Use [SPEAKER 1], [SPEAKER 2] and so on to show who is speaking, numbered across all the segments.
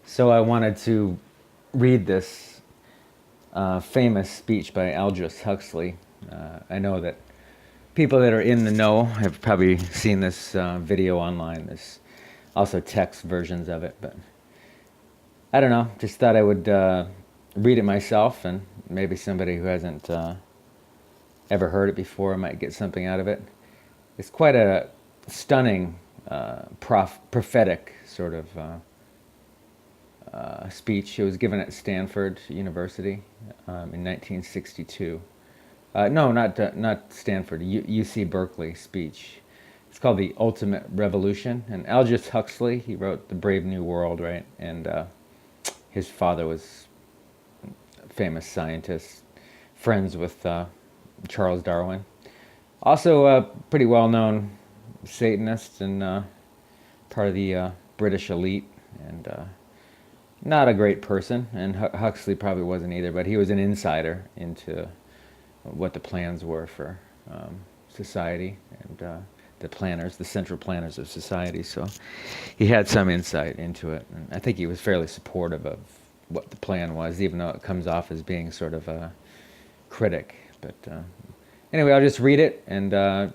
[SPEAKER 1] So I wanted to read this famous speech by Aldous Huxley. I know that people that are in the know have probably seen this video online. There's also text versions of it, but I don't know. Just thought I would read it myself, and maybe somebody who hasn't ever heard it before might get something out of it. It's quite a stunning, prophetic sort of speech. It was given at Stanford University in 1962. No, not Stanford. UC Berkeley speech. It's called The Ultimate Revolution. And Aldous Huxley, he wrote The Brave New World, right? And his father was a famous scientist, friends with Charles Darwin. Also a pretty well-known Satanist and part of the British elite. And not a great person, and Huxley probably wasn't either, but he was an insider into what the plans were for society and the planners, the central planners of society. So he had some insight into it, and I think he was fairly supportive of what the plan was, even though it comes off as being sort of a critic. But anyway, I'll just read it and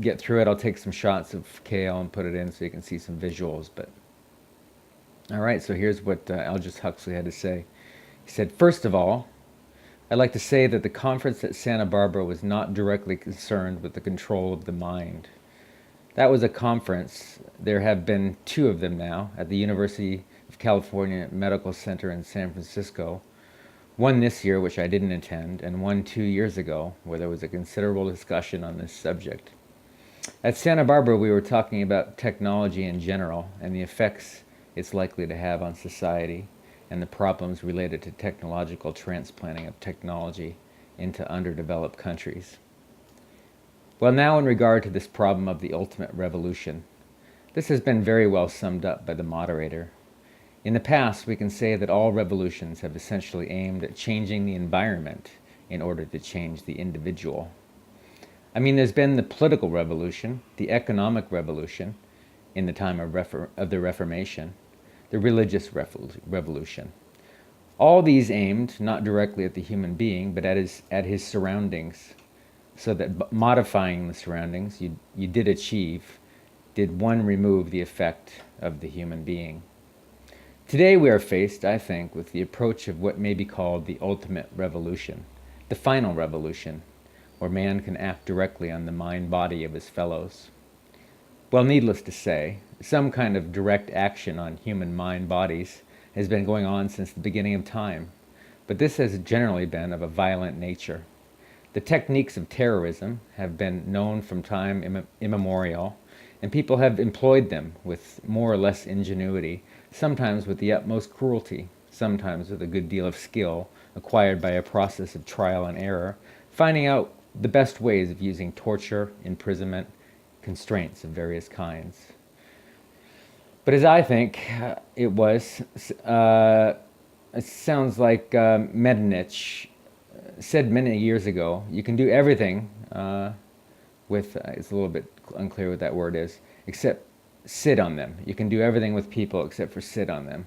[SPEAKER 1] get through it. I'll take some shots of kale and put it in so you can see some visuals, but all right, so here's what Aldous Huxley had to say. He said, "First of all, I'd like to say that the conference at Santa Barbara was not directly concerned with the control of the mind. That was a conference, there have been two of them now, at the University of California Medical Center in San Francisco. One this year, which I didn't attend, and one 2 years ago, where there was a considerable discussion on this subject. At Santa Barbara, we were talking about technology in general and the effects it's likely to have on society and the problems related to technological transplanting of technology into underdeveloped countries. Well, now in regard to this problem of the ultimate revolution, this has been very well summed up by the moderator. In the past, we can say that all revolutions have essentially aimed at changing the environment in order to change the individual. I mean, there's been the political revolution, the economic revolution in the time of the Reformation, the religious revolution. All these aimed not directly at the human being, but at his surroundings, so that modifying the surroundings you did achieve, did one remove the effect of the human being. Today we are faced, I think, with the approach of what may be called the ultimate revolution, the final revolution, where man can act directly on the mind-body of his fellows. Well, needless to say, some kind of direct action on human mind bodies has been going on since the beginning of time, but this has generally been of a violent nature. The techniques of terrorism have been known from time immemorial, and people have employed them with more or less ingenuity, sometimes with the utmost cruelty, sometimes with a good deal of skill acquired by a process of trial and error, finding out the best ways of using torture, imprisonment, constraints of various kinds. But as I think it sounds like Metternich said many years ago, you can do everything it's a little bit unclear what that word is, except sit on them. You can do everything with people except for sit on them.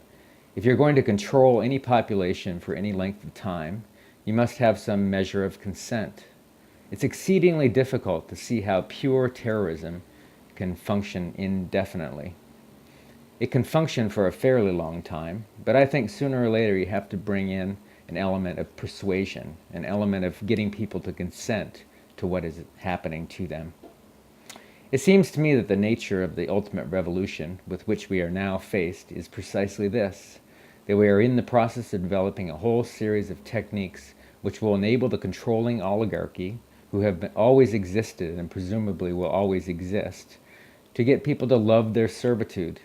[SPEAKER 1] If you're going to control any population for any length of time, you must have some measure of consent. It's exceedingly difficult to see how pure terrorism can function indefinitely. It can function for a fairly long time, but I think sooner or later you have to bring in an element of persuasion, an element of getting people to consent to what is happening to them. It seems to me that the nature of the ultimate revolution with which we are now faced is precisely this, that we are in the process of developing a whole series of techniques which will enable the controlling oligarchy, who have always existed and presumably will always exist, to get people to love their servitude.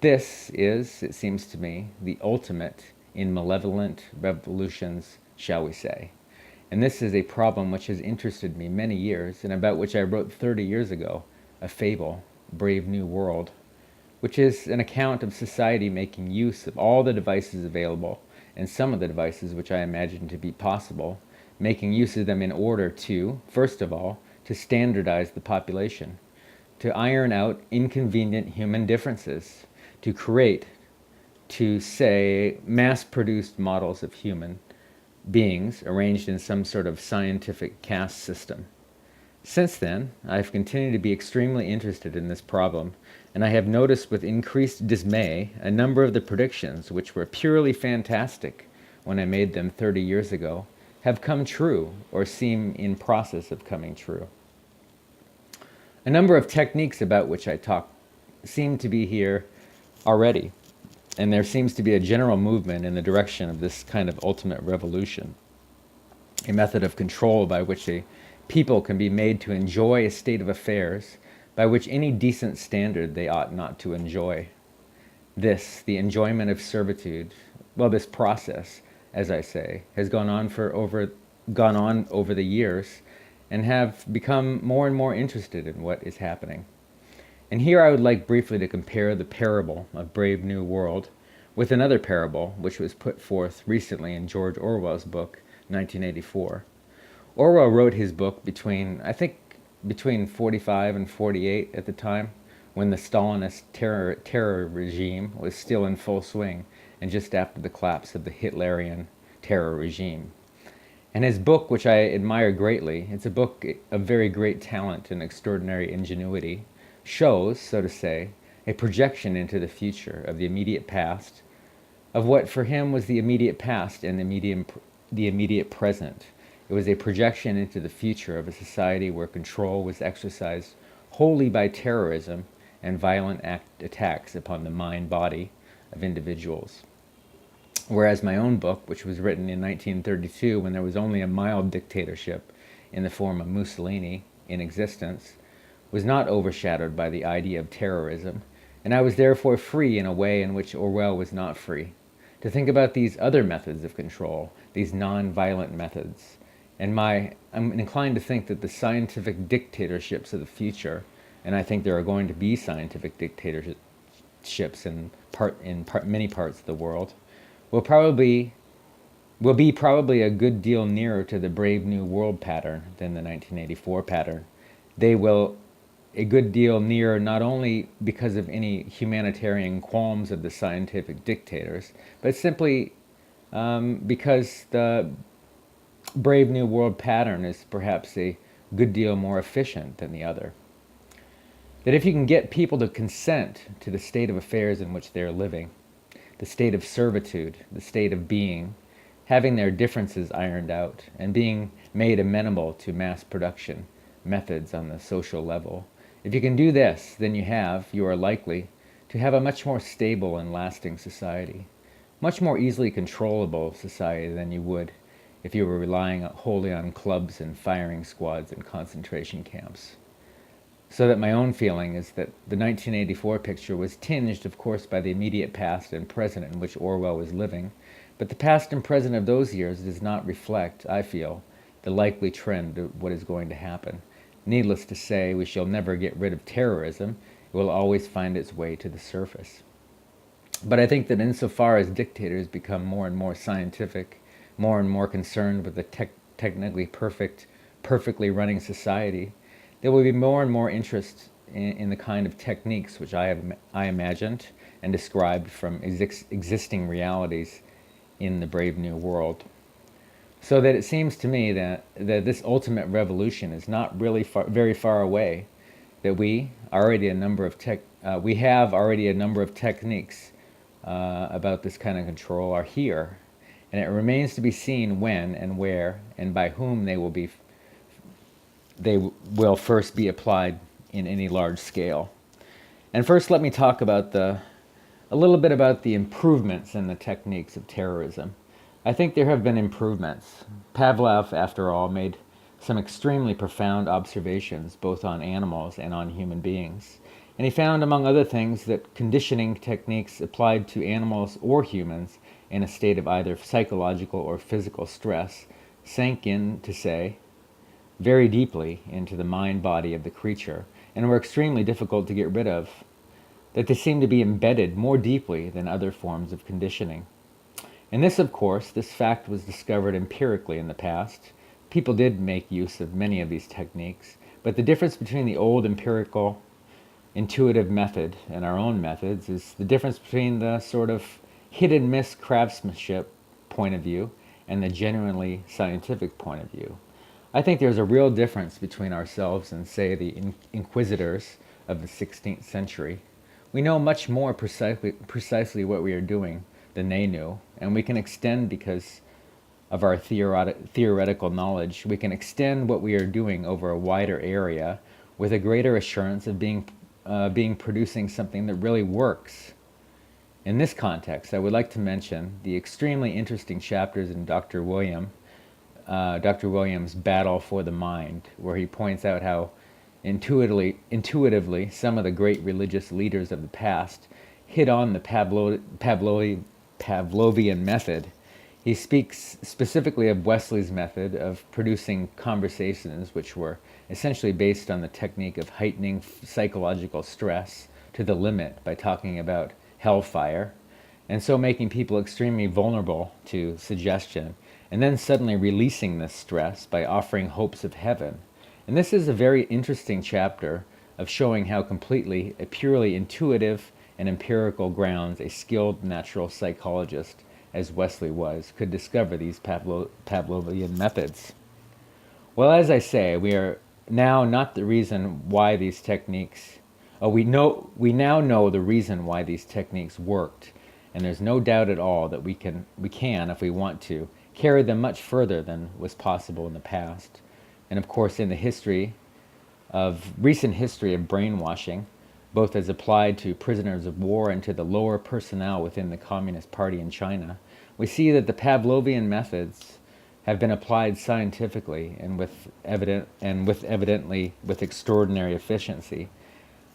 [SPEAKER 1] This is, it seems to me, the ultimate in malevolent revolutions, shall we say. And this is a problem which has interested me many years, and about which I wrote 30 years ago, a fable, Brave New World, which is an account of society making use of all the devices available, and some of the devices which I imagine to be possible, making use of them in order to, first of all, to standardize the population, to iron out inconvenient human differences, to create to, say, mass-produced models of human beings arranged in some sort of scientific caste system. Since then, I've continued to be extremely interested in this problem, and I have noticed with increased dismay a number of the predictions, which were purely fantastic when I made them 30 years ago, have come true or seem in process of coming true. A number of techniques about which I talk seem to be here already, and there seems to be a general movement in the direction of this kind of ultimate revolution, a method of control by which a people can be made to enjoy a state of affairs by which any decent standard they ought not to enjoy. This, the enjoyment of servitude, well, this process, as I say, has gone on over the years, and have become more and more interested in what is happening. And here I would like briefly to compare the parable of Brave New World with another parable which was put forth recently in George Orwell's book, 1984. Orwell wrote his book between 45 and 48 at the time, when the Stalinist terror regime was still in full swing, and just after the collapse of the Hitlerian terror regime. And his book, which I admire greatly, it's a book of very great talent and extraordinary ingenuity, shows, so to say, a projection into the future of the immediate past, of what for him was the immediate past and the immediate present. It was a projection into the future of a society where control was exercised wholly by terrorism and violent attacks upon the mind-body of individuals. Whereas my own book, which was written in 1932 when there was only a mild dictatorship in the form of Mussolini in existence, was not overshadowed by the idea of terrorism, and I was therefore free in a way in which Orwell was not free, to think about these other methods of control, these non-violent methods. And I'm inclined to think that the scientific dictatorships of the future, and I think there are going to be scientific dictatorships in many parts of the world, will be probably a good deal nearer to the Brave New World pattern than the 1984 pattern. They will a good deal nearer, not only because of any humanitarian qualms of the scientific dictators, but simply because the Brave New World pattern is perhaps a good deal more efficient than the other. That if you can get people to consent to the state of affairs in which they are living, the state of servitude, the state of being, having their differences ironed out, and being made amenable to mass production methods on the social level, if you can do this, then you are likely to have a much more stable and lasting society, much more easily controllable society than you would if you were relying wholly on clubs and firing squads and concentration camps. So that my own feeling is that the 1984 picture was tinged, of course, by the immediate past and present in which Orwell was living, but the past and present of those years does not reflect, I feel, the likely trend of what is going to happen. Needless to say, we shall never get rid of terrorism. It will always find its way to the surface. But I think that insofar as dictators become more and more scientific, more and more concerned with the technically perfectly running society, there will be more and more interest in the kind of techniques which I imagined and described from existing realities in the Brave New World. So that it seems to me that this ultimate revolution is not really very far away, that we have already a number of techniques about this kind of control are here, and it remains to be seen when and where and by whom they will first be applied in any large scale. And first, let me talk about a little bit about the improvements in the techniques of terrorism. I think there have been improvements. Pavlov, after all, made some extremely profound observations both on animals and on human beings. And he found, among other things, that conditioning techniques applied to animals or humans in a state of either psychological or physical stress sank in, to say, very deeply into the mind-body of the creature, and were extremely difficult to get rid of, that they seem to be embedded more deeply than other forms of conditioning. And this fact was discovered empirically in the past. People did make use of many of these techniques, but the difference between the old empirical, intuitive method and our own methods is the difference between the sort of hit and miss craftsmanship point of view and the genuinely scientific point of view. I think there's a real difference between ourselves and, say, the inquisitors of the 16th century. We know much more precisely what we are doing than they knew, and we can extend, because of our theoretical knowledge, we can extend what we are doing over a wider area with a greater assurance of being producing something that really works. In this context, I would like to mention the extremely interesting chapters in Dr. Williams' Battle for the Mind, where he points out how intuitively some of the great religious leaders of the past hit on the Pavlovian method. He speaks specifically of Wesley's method of producing conversations which were essentially based on the technique of heightening psychological stress to the limit by talking about hellfire, and so making people extremely vulnerable to suggestion, and then suddenly releasing this stress by offering hopes of heaven. And this is a very interesting chapter of showing how completely a purely intuitive and empirical grounds a skilled natural psychologist, as Wesley was, could discover these Pavlovian methods. Well, as I say, we are now not the reason why these techniques. We now know the reason why these techniques worked, and there's no doubt at all that we can, if we want to, carry them much further than was possible in the past. And of course, in the recent history of brainwashing, both as applied to prisoners of war and to the lower personnel within the Communist Party in China, we see that the Pavlovian methods have been applied scientifically and with extraordinary efficiency.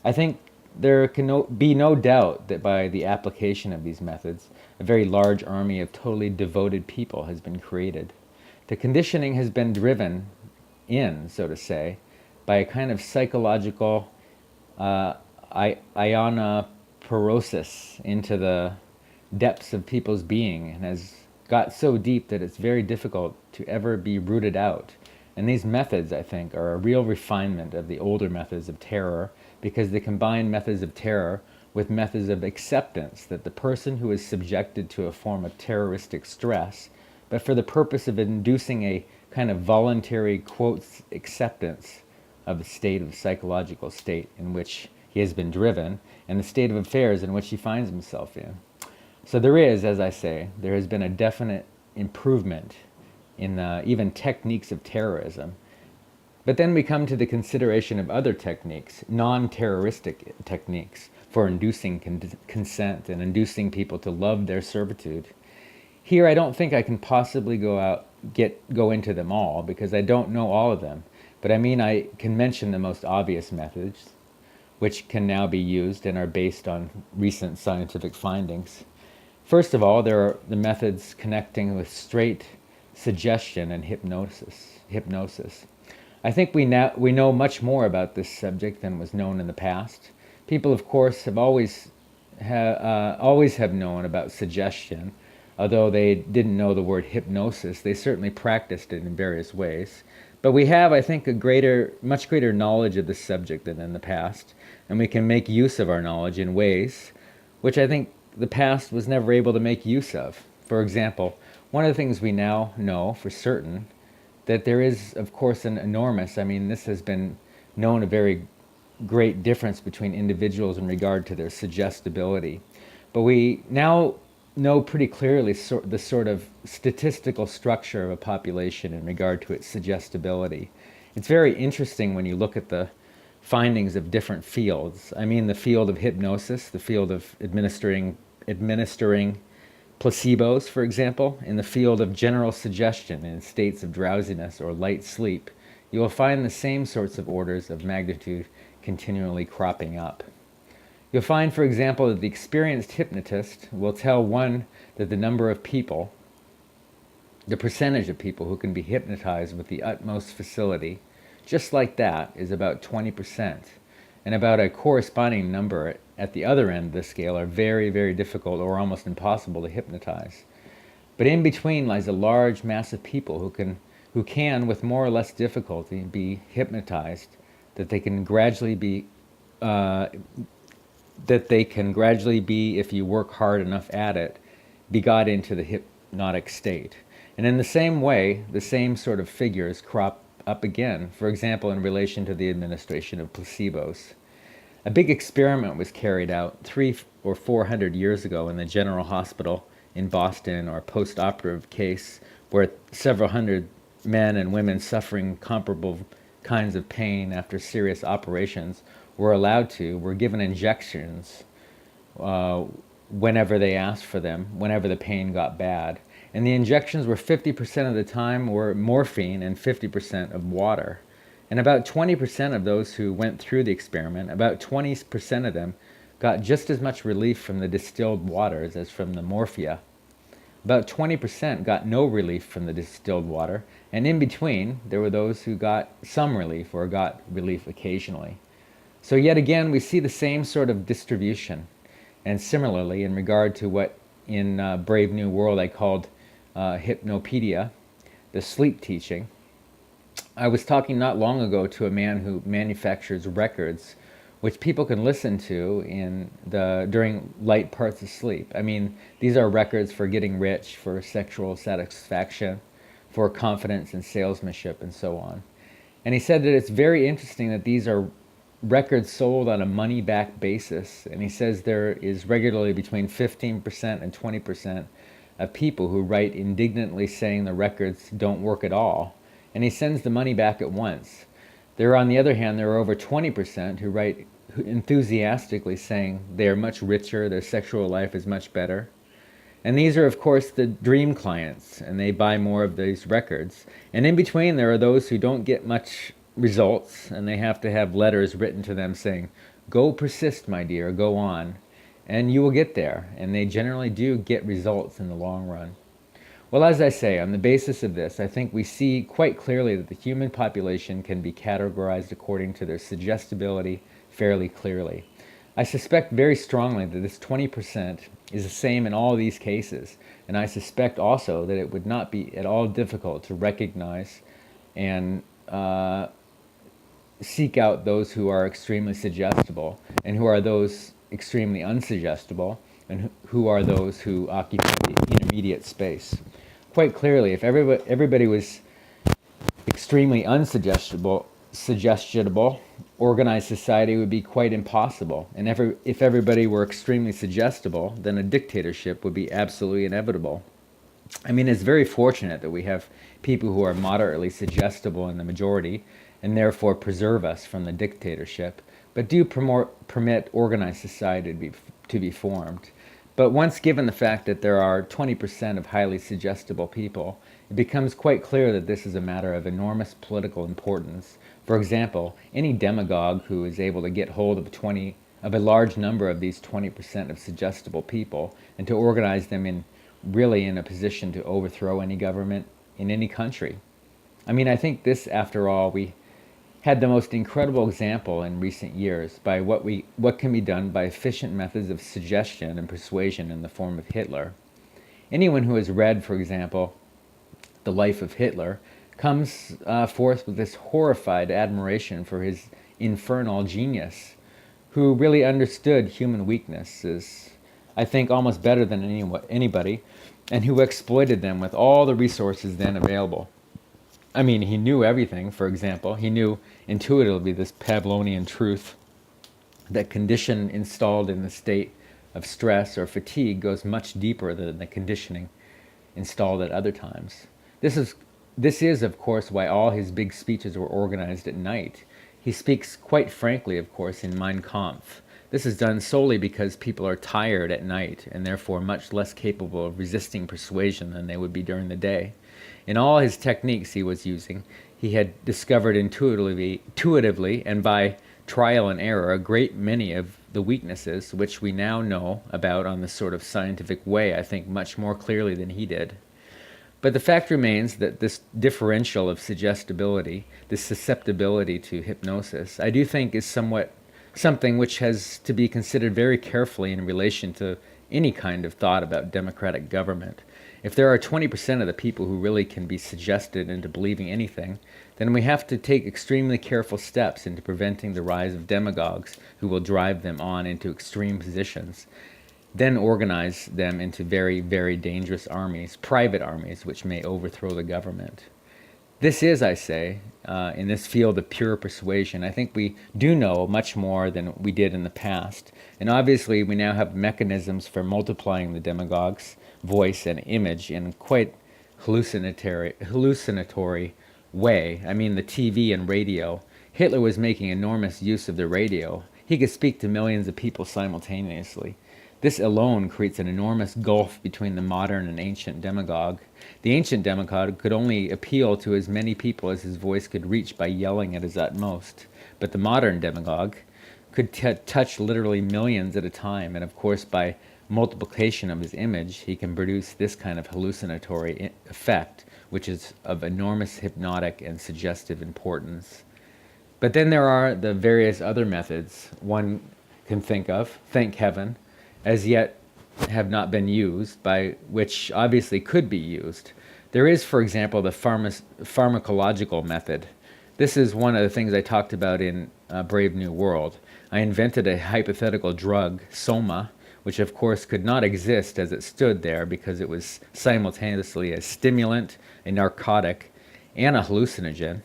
[SPEAKER 1] I think there can be no doubt that by the application of these methods, a very large army of totally devoted people has been created. The conditioning has been driven in, so to say, by a kind of psychological ionophorosis into the depths of people's being, and has got so deep that it's very difficult to ever be rooted out. And these methods, I think, are a real refinement of the older methods of terror, because they combine methods of terror with methods of acceptance that the person who is subjected to a form of terroristic stress, but for the purpose of inducing a kind of voluntary, quotes, acceptance of the state of psychological state in which he has been driven, and the state of affairs in which he finds himself in. So there is, as I say, there has been a definite improvement in even techniques of terrorism. But then we come to the consideration of other techniques, non-terroristic techniques, for inducing consent and inducing people to love their servitude. Here I don't think I can possibly go into them all, because I don't know all of them. But I mean, I can mention the most obvious methods, which can now be used and are based on recent scientific findings. First of all, there are the methods connecting with straight suggestion and hypnosis. I think we know much more about this subject than was known in the past. People, of course, have always have known about suggestion. Although they didn't know the word hypnosis, they certainly practiced it in various ways. But we have, I think, much greater knowledge of this subject than in the past, and we can make use of our knowledge in ways which I think the past was never able to make use of. For example, one of the things we now know for certain, that there is, of course, this has been known, a very great difference between individuals in regard to their suggestibility. But we now know pretty clearly the sort of statistical structure of a population in regard to its suggestibility. It's very interesting when you look at the findings of different fields. I mean, the field of hypnosis, the field of administering placebos, for example, in the field of general suggestion in states of drowsiness or light sleep, you will find the same sorts of orders of magnitude continually cropping up. You'll find, for example, that the experienced hypnotist will tell one that the percentage of people who can be hypnotized with the utmost facility, just like that, is about 20%. And about a corresponding number at the other end of the scale are very, very difficult or almost impossible to hypnotize. But in between lies a large mass of people who can, with more or less difficulty, be hypnotized, that they can gradually be, if you work hard enough at it, be got into the hypnotic state. And in the same way, the same sort of figures crop up again, for example, in relation to the administration of placebos. A big experiment was carried out 300 or 400 years ago in the General Hospital in Boston, or post-operative case where several hundred men and women suffering comparable kinds of pain after serious operations were given injections whenever they asked for them, whenever the pain got bad. And the injections were 50% of the time were morphine and 50% of water. And about 20% of those who went through the experiment, about 20% of them got just as much relief from the distilled waters as from the morphia. About 20% got no relief from the distilled water, and in between, there were those who got some relief or got relief occasionally. So yet again, we see the same sort of distribution. And similarly, in regard to what in Brave New World I called hypnopedia, the sleep teaching, I was talking not long ago to a man who manufactures records which people can listen to during light parts of sleep. I mean, these are records for getting rich, for sexual satisfaction, for confidence and salesmanship, and so on. And he said that it's very interesting that these are records sold on a money-back basis. And he says there is regularly between 15% and 20% of people who write indignantly saying the records don't work at all. And he sends the money back at once. On the other hand, there are over 20% who write enthusiastically saying they are much richer, their sexual life is much better. And these are, of course, the dream clients, and they buy more of these records. And in between, there are those who don't get much results, and they have to have letters written to them saying, "Go persist, my dear, go on, and you will get there." And they generally do get results in the long run. Well, as I say, on the basis of this, I think we see quite clearly that the human population can be categorized according to their suggestibility fairly clearly. I suspect very strongly that this 20% is the same in all these cases, and I suspect also that it would not be at all difficult to recognize and seek out those who are extremely suggestible and who are those extremely unsuggestible and who are those who occupy the intermediate space. Quite clearly, if everybody was extremely unsuggestible, organized society would be quite impossible. And if everybody were extremely suggestible, then a dictatorship would be absolutely inevitable. I mean, it's very fortunate that we have people who are moderately suggestible in the majority and therefore preserve us from the dictatorship, but do permit organized society to be formed. But once given the fact that there are 20% of highly suggestible people, it becomes quite clear that this is a matter of enormous political importance. For example, any demagogue who is able to get hold of a large number of these 20% of suggestible people and to organize them really in a position to overthrow any government in any country. I mean, I think this, after all, we had the most incredible example in recent years by what can be done by efficient methods of suggestion and persuasion in the form of Hitler. Anyone who has read, for example, The Life of Hitler comes forth with this horrified admiration for his infernal genius, who really understood human weaknesses, I think, almost better than anybody, and who exploited them with all the resources then available. I mean, he knew everything, for example. He knew intuitively this Pavlovian truth that condition installed in the state of stress or fatigue goes much deeper than the conditioning installed at other times. This is, of course, why all his big speeches were organized at night. He speaks quite frankly, of course, in Mein Kampf. This is done solely because people are tired at night and therefore much less capable of resisting persuasion than they would be during the day. In all his techniques he was using, he had discovered intuitively and by trial and error a great many of the weaknesses which we now know about on this sort of scientific way, I think, much more clearly than he did. But the fact remains that this differential of suggestibility, this susceptibility to hypnosis, I do think is something which has to be considered very carefully in relation to any kind of thought about democratic government. If there are 20% of the people who really can be suggested into believing anything, then we have to take extremely careful steps into preventing the rise of demagogues who will drive them on into extreme positions. then organize them into very, very dangerous armies, private armies, which may overthrow the government. This is, I say, in this field of pure persuasion, I think we do know much more than we did in the past. And obviously, we now have mechanisms for multiplying the demagogue's voice and image in quite hallucinatory way. I mean, the TV and radio. Hitler was making enormous use of the radio. He could speak to millions of people simultaneously. This alone creates an enormous gulf between the modern and ancient demagogue. The ancient demagogue could only appeal to as many people as his voice could reach by yelling at his utmost. But the modern demagogue could touch literally millions at a time, and of course by multiplication of his image, he can produce this kind of hallucinatory effect, which is of enormous hypnotic and suggestive importance. But then there are the various other methods one can think of, thank heaven, as yet have not been used, by which obviously could be used. There is, for example, the pharmacological method. This is one of the things I talked about in Brave New World. I invented a hypothetical drug, soma, which of course could not exist as it stood there because it was simultaneously a stimulant, a narcotic, and a hallucinogen,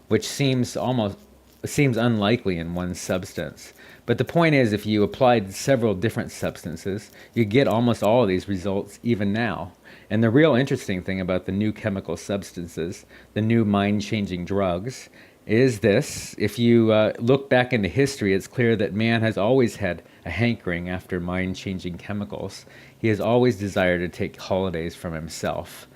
[SPEAKER 1] which seems unlikely in one substance. But the point is, if you applied several different substances, you get almost all of these results even now. And the real interesting thing about the new chemical substances, the new mind-changing drugs, is this. If you look back into history, it's clear that man has always had a hankering after mind-changing chemicals. He has always desired to take holidays from himself.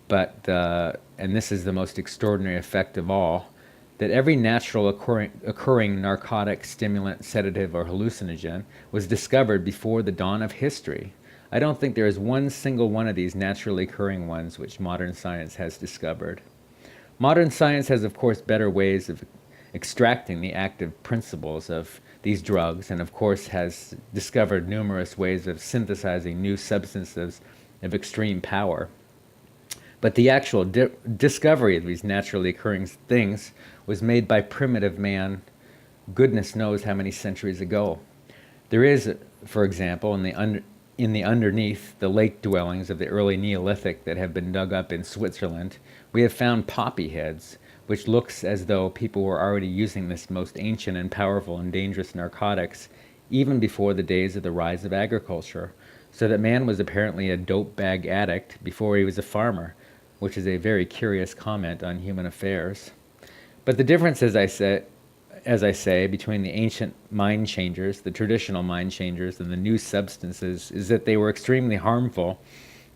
[SPEAKER 1] But, and this is the most extraordinary effect of all, that every natural occurring narcotic, stimulant, sedative, or hallucinogen was discovered before the dawn of history. I don't think there is one single one of these naturally occurring ones which modern science has discovered. Modern science has, of course, better ways of extracting the active principles of these drugs, and of course has discovered numerous ways of synthesizing new substances of extreme power. But the actual discovery of these naturally occurring things was made by primitive man, goodness knows how many centuries ago. There is, for example, in the underneath the lake dwellings of the early Neolithic that have been dug up in Switzerland, we have found poppy heads, which looks as though people were already using this most ancient and powerful and dangerous narcotics even before the days of the rise of agriculture, so that man was apparently a dope bag addict before he was a farmer, which is a very curious comment on human affairs. But the difference, as I say, between the ancient mind changers, the traditional mind changers, and the new substances is that they were extremely harmful,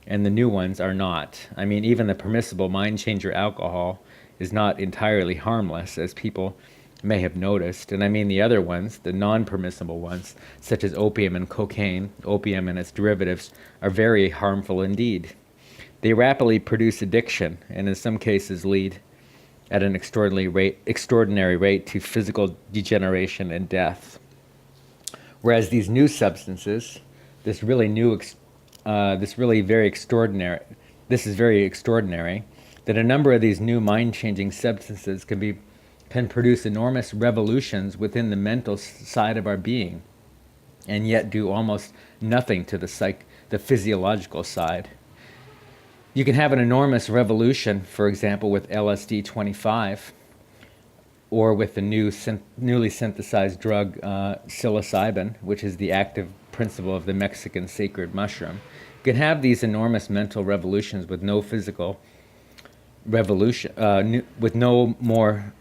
[SPEAKER 1] and the new ones are not. I mean, even the permissible mind changer alcohol is not entirely harmless, as people may have noticed. And I mean the other ones, the non-permissible ones, such as opium and cocaine, opium and its derivatives, are very harmful indeed. They rapidly produce addiction, and in some cases lead at an extraordinary rate to physical degeneration and death. Whereas these new substances, this is very extraordinary, that a number of these new mind-changing substances can produce enormous revolutions within the mental side of our being, and yet do almost nothing to the physiological side. You can have an enormous revolution, for example, with LSD-25, or with the newly synthesized drug psilocybin, which is the active principle of the Mexican sacred mushroom. You can have these enormous mental revolutions with no physical revolution, with no more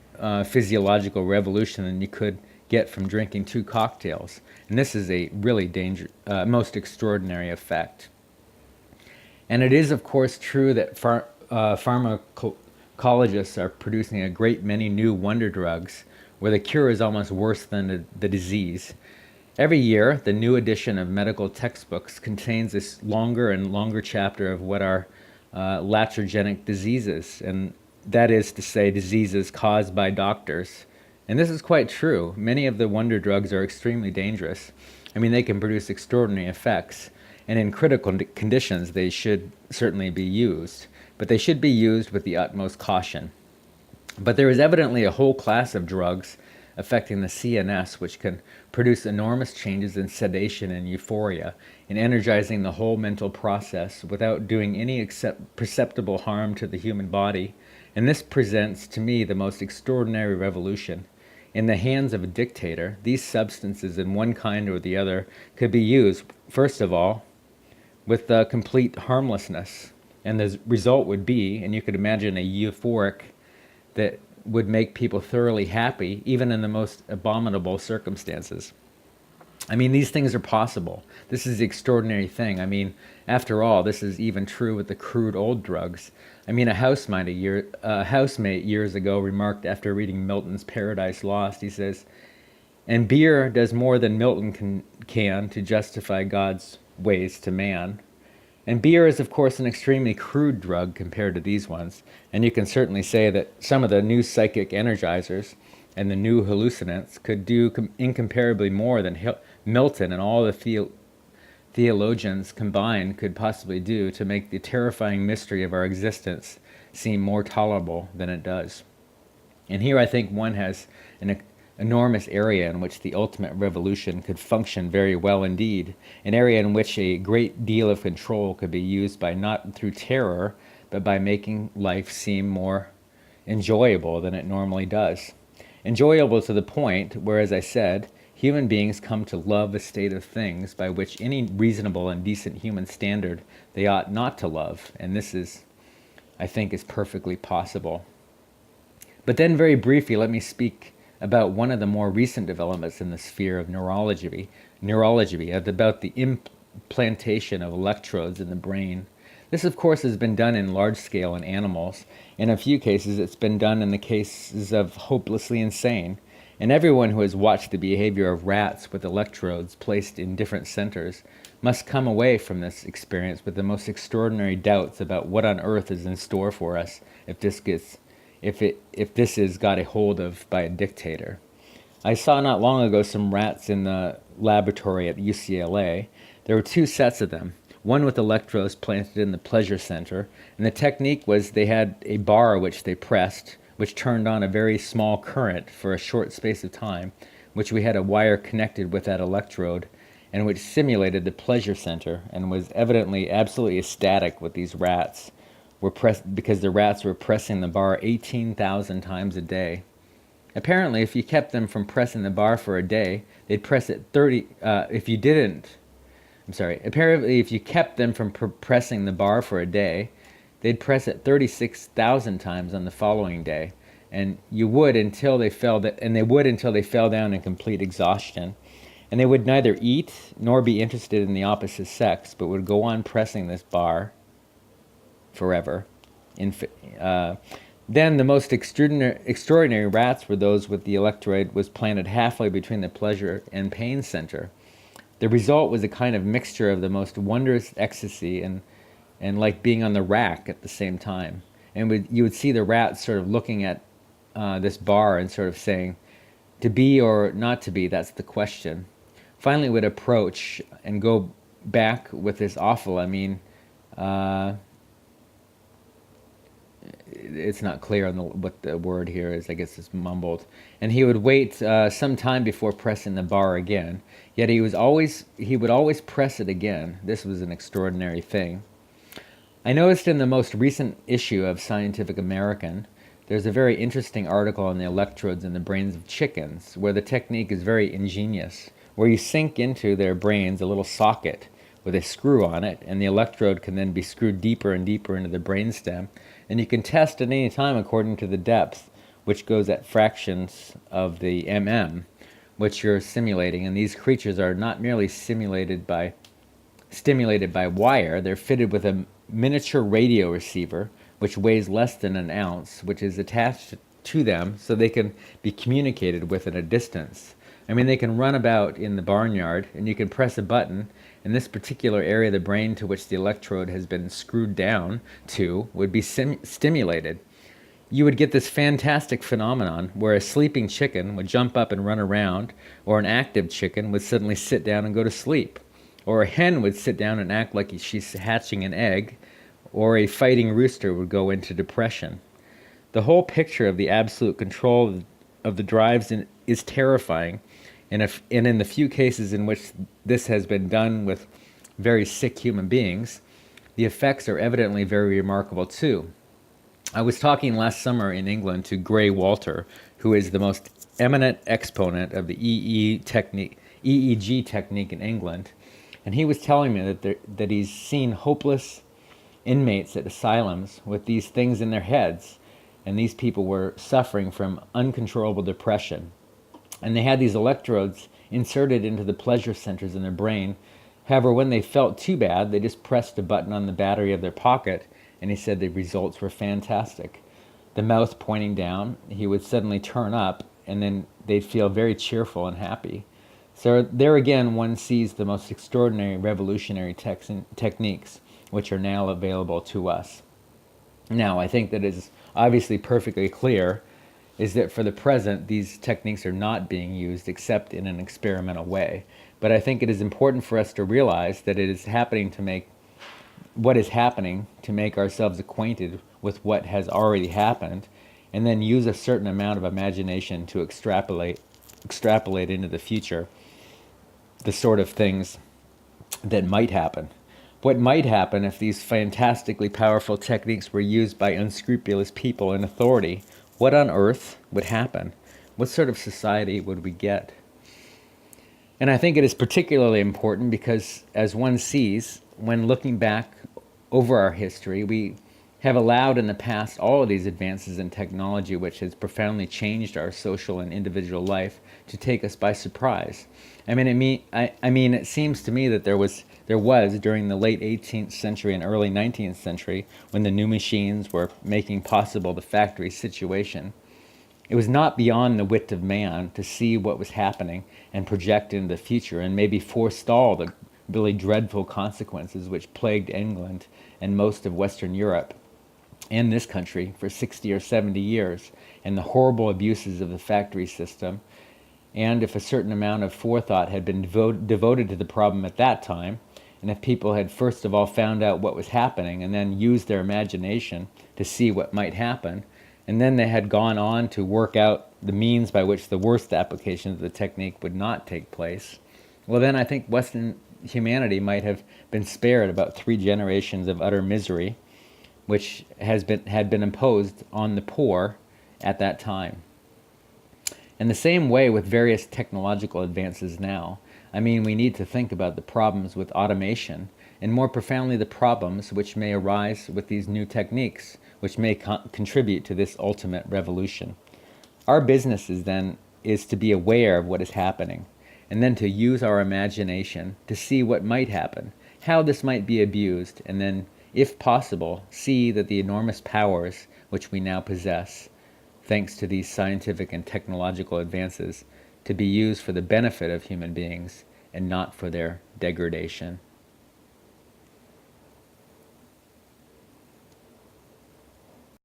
[SPEAKER 1] physiological revolution than you could get from drinking 2 cocktails. And this is a really most extraordinary effect. And it is, of course, true that pharmacologists are producing a great many new wonder drugs where the cure is almost worse than the disease. Every year, the new edition of medical textbooks contains this longer and longer chapter of what are iatrogenic diseases, and that is to say, diseases caused by doctors. And this is quite true. Many of the wonder drugs are extremely dangerous. I mean, they can produce extraordinary effects. And in critical conditions, they should certainly be used, but they should be used with the utmost caution. But there is evidently a whole class of drugs affecting the CNS, which can produce enormous changes in sedation and euphoria, and energizing the whole mental process without doing any except perceptible harm to the human body. And this presents to me the most extraordinary revolution. In the hands of a dictator, these substances in one kind or the other could be used, first of all, with complete harmlessness. And the result would be, and you could imagine a euphoric that would make people thoroughly happy, even in the most abominable circumstances. I mean, these things are possible. This is the extraordinary thing. I mean, after all, this is even true with the crude old drugs. I mean, a housemate years ago remarked after reading Milton's Paradise Lost, he says, "And beer does more than Milton can to justify God's ways to man." And beer is, of course, an extremely crude drug compared to these ones. And you can certainly say that some of the new psychic energizers and the new hallucinants could do incomparably more than Milton and all the theologians combined could possibly do to make the terrifying mystery of our existence seem more tolerable than it does. And here I think one has an enormous area in which the ultimate revolution could function very well indeed, an area in which a great deal of control could be used by not through terror, but by making life seem more enjoyable than it normally does. Enjoyable to the point where, as I said, human beings come to love a state of things by which any reasonable and decent human standard they ought not to love. And this is, I think, is perfectly possible. But then very briefly, let me speak about one of the more recent developments in the sphere of neurology, about the implantation of electrodes in the brain. This, of course, has been done in large scale in animals. In a few cases, it's been done in the cases of hopelessly insane. And everyone who has watched the behavior of rats with electrodes placed in different centers must come away from this experience with the most extraordinary doubts about what on earth is in store for us if this is got a hold of by a dictator. I saw not long ago some rats in the laboratory at UCLA. There were two sets of them, one with electrodes planted in the pleasure center, and the technique was they had a bar which they pressed, which turned on a very small current for a short space of time, which we had a wire connected with that electrode, and which simulated the pleasure center, and was evidently absolutely ecstatic with these rats, because the rats were pressing the bar 18,000 times a day. Apparently, if you kept them from pressing the bar for a day, they'd press it Apparently, if you kept them from pressing the bar for a day, they'd press it 36,000 times on the following day, and they would until they fell down in complete exhaustion. And they would neither eat nor be interested in the opposite sex, but would go on pressing this bar forever. Then the most extraordinary rats were those with the electrode was planted halfway between the pleasure and pain center. The result was a kind of mixture of the most wondrous ecstasy and like being on the rack at the same time. And you would see the rats sort of looking at this bar and sort of saying, to be or not to be, that's the question. Finally, it would approach and go back with this awful, it's not clear on what the word here is. I guess it's mumbled. And he would wait some time before pressing the bar again. Yet he would always press it again. This was an extraordinary thing. I noticed in the most recent issue of Scientific American, there's a very interesting article on the electrodes in the brains of chickens, where the technique is very ingenious, where you sink into their brains a little socket with a screw on it, and the electrode can then be screwed deeper and deeper into the brainstem, and you can test at any time according to the depth, which goes at fractions of the which you're simulating. And these creatures are not merely stimulated by wire, they're fitted with a miniature radio receiver, which weighs less than an ounce, which is attached to them so they can be communicated with at a distance. They can run about in the barnyard, and you can press a button, and this particular area of the brain to which the electrode has been screwed down to would be stimulated. You would get this fantastic phenomenon where a sleeping chicken would jump up and run around, or an active chicken would suddenly sit down and go to sleep, or a hen would sit down and act like she's hatching an egg, or a fighting rooster would go into depression. The whole picture of the absolute control of the drives is terrifying. And in the few cases in which this has been done with very sick human beings, the effects are evidently very remarkable too. I was talking last summer in England to Gray Walter, who is the most eminent exponent of the EEG technique in England, and he was telling me that he's seen hopeless inmates at asylums with these things in their heads, and these people were suffering from uncontrollable depression. And they had these electrodes inserted into the pleasure centers in their brain. However, when they felt too bad, they just pressed a button on the battery of their pocket, and he said the results were fantastic. The mouth pointing down, he would suddenly turn up, and then they'd feel very cheerful and happy. So there again, one sees the most extraordinary revolutionary techniques which are now available to us. Now, I think that is obviously perfectly clear is that for the present, these techniques are not being used except in an experimental way. But I think it is important for us to realize that it is happening to make what is happening to make ourselves acquainted with what has already happened, and then use a certain amount of imagination to extrapolate into the future the sort of things that might happen. What might happen if these fantastically powerful techniques were used by unscrupulous people in authority? What on earth would happen? What sort of society would we get? And I think it is particularly important because, as one sees, when looking back over our history, we have allowed in the past all of these advances in technology, which has profoundly changed our social and individual life, to take us by surprise. I mean, it seems to me that there was during the late 18th century and early 19th century, when the new machines were making possible the factory situation, it was not beyond the wit of man to see what was happening and project into the future and maybe forestall the really dreadful consequences which plagued England and most of Western Europe and this country for 60 or 70 years, and the horrible abuses of the factory system. And if a certain amount of forethought had been devoted to the problem at that time, and if people had first of all found out what was happening and then used their imagination to see what might happen, and then they had gone on to work out the means by which the worst applications of the technique would not take place, well then I think Western humanity might have been spared about 3 generations of utter misery, which had been imposed on the poor at that time. In the same way with various technological advances now, I mean, we need to think about the problems with automation, and more profoundly the problems which may arise with these new techniques, which may contribute to this ultimate revolution. Our business then is to be aware of what is happening, and then to use our imagination to see what might happen, how this might be abused, and then, if possible, see that the enormous powers which we now possess, thanks to these scientific and technological advances, to be used for the benefit of human beings and not for their degradation.